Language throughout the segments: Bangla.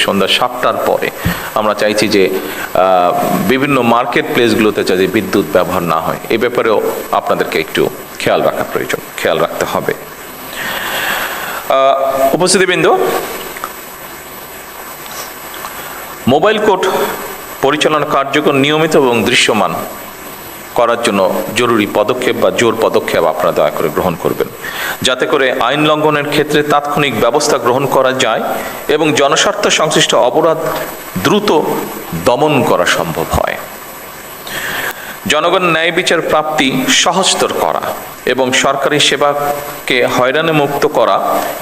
সন্ধ্যা 7টার পরে আমরা চাইছি যে বিভিন্ন মার্কেট প্লেসগুলোতে যাতে বিদ্যুৎ ব্যবহার না হয়, এ ব্যাপারেও আপনাদেরকে একটু খেয়াল রাখা প্রয়োজন, খেয়াল রাখতে হবে। উপস্থিতিবৃন্দ, মোবাইল কোর্ট পরিচালনা কার্যক্রম নিয়মিত এবং দৃশ্যমান করার জন্য জরুরি পদক্ষেপ বা জোর পদক্ষেপ আপনারা দয়া করে গ্রহণ করবেন, যাতে করে আইন লঙ্ঘনের ক্ষেত্রে তাৎক্ষণিক ব্যবস্থা গ্রহণ করা যায় এবং জনস্বার্থ সংশ্লিষ্ট অপরাধ দ্রুত দমন করা সম্ভব হয়। জনগণ ন্যায় বিচার প্রাপ্তি সহজতর করা এবং সরকারি সেবাকে হয়রানি মুক্ত করা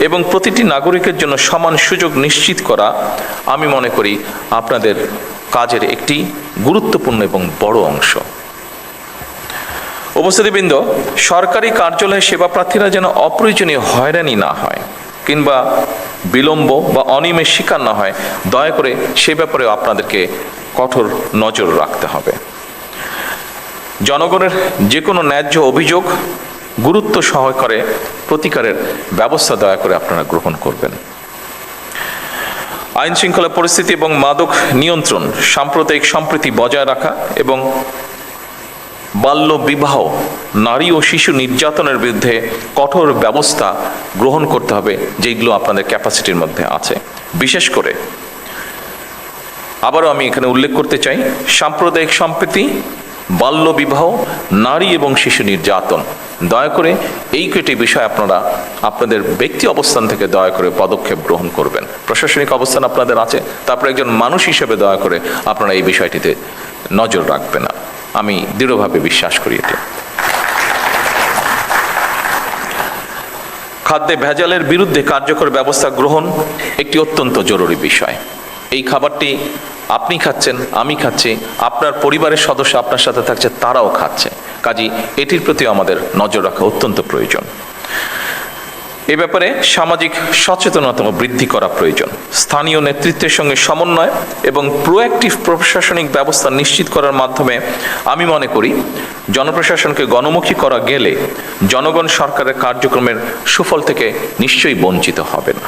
এবং প্রতিটি নাগরিকের জন্য সমান সুযোগ নিশ্চিত করা, আমি মনে করি আপনাদের কাজের একটি গুরুত্বপূর্ণ এবং বড় অংশ। উপস্থিতিবৃন্দ, সরকারি কার্যালয়ে সেবা প্রার্থীরা যেন অপ্রয়োজনীয় হয়রানি না হয় কিংবা বিলম্ব বা অনিয়মের শিকার না হয়, দয়া করে সে ব্যাপারেও আপনাদেরকে কঠোর নজর রাখতে হবে। জনগণের যে কোনো ন্যায্য অভিযোগ গুরুত্ব সহকারে প্রতিকারের ব্যবস্থা দয়া করে আপনারা গ্রহণ করবেন। আইন শৃঙ্খলা পরিস্থিতি এবং মাদক নিয়ন্ত্রণ, সাম্প্রদায়িক সম্প্রীতি বজায় রাখা এবং বাল্য বিবাহ, নারী ও শিশু নির্যাতনের বিরুদ্ধে কঠোর ব্যবস্থা গ্রহণ করতে হবে, যেগুলো আপনাদের ক্যাপাসিটির মধ্যে আছে। বিশেষ করে আবারও আমি এখানে উল্লেখ করতে চাই, সাম্প্রদায়িক সম্প্রীতি, বাল্য বিবাহ, নারী এবং শিশু নির্যাতন, দয়া করে এই কয়টি বিষয় আপনারা আপনাদের ব্যক্তি অবস্থান থেকে দয়া করে পদক্ষেপ গ্রহণ করবেন। প্রশাসনিক অবস্থান আপনাদের আছে, তারপরে একজন মানুষ হিসেবে দয়া করে আপনারা এই বিষয়টিতে নজর রাখবেন না, আমি দৃঢ়ভাবে বিশ্বাস করি এতে। খাদ্যে ভেজালের বিরুদ্ধে কার্যকর ব্যবস্থা গ্রহণ একটি অত্যন্ত জরুরি বিষয়। এই খাবারটি আপনি খাচ্ছেন, আমি খাচ্ছি, আপনার পরিবারের সদস্য আপনার সাথে থাকছে, তারাও খাচ্ছে, কাজেই এটির প্রতি আমাদের নজর রাখা অত্যন্ত প্রয়োজন। এ ব্যাপারে সামাজিক সচেতনতা বৃদ্ধি করা প্রয়োজন। স্থানীয় নেতৃত্বের সঙ্গে সমন্বয় এবং প্রোঅ্যাক্টিভ প্রশাসনিক ব্যবস্থা নিশ্চিত করার মাধ্যমে আমি মনে করি জনপ্রশাসনকে গণমুখী করা গেলে জনগণ সরকারের কার্যক্রমের সুফল থেকে নিশ্চয়ই বঞ্চিত হবে না।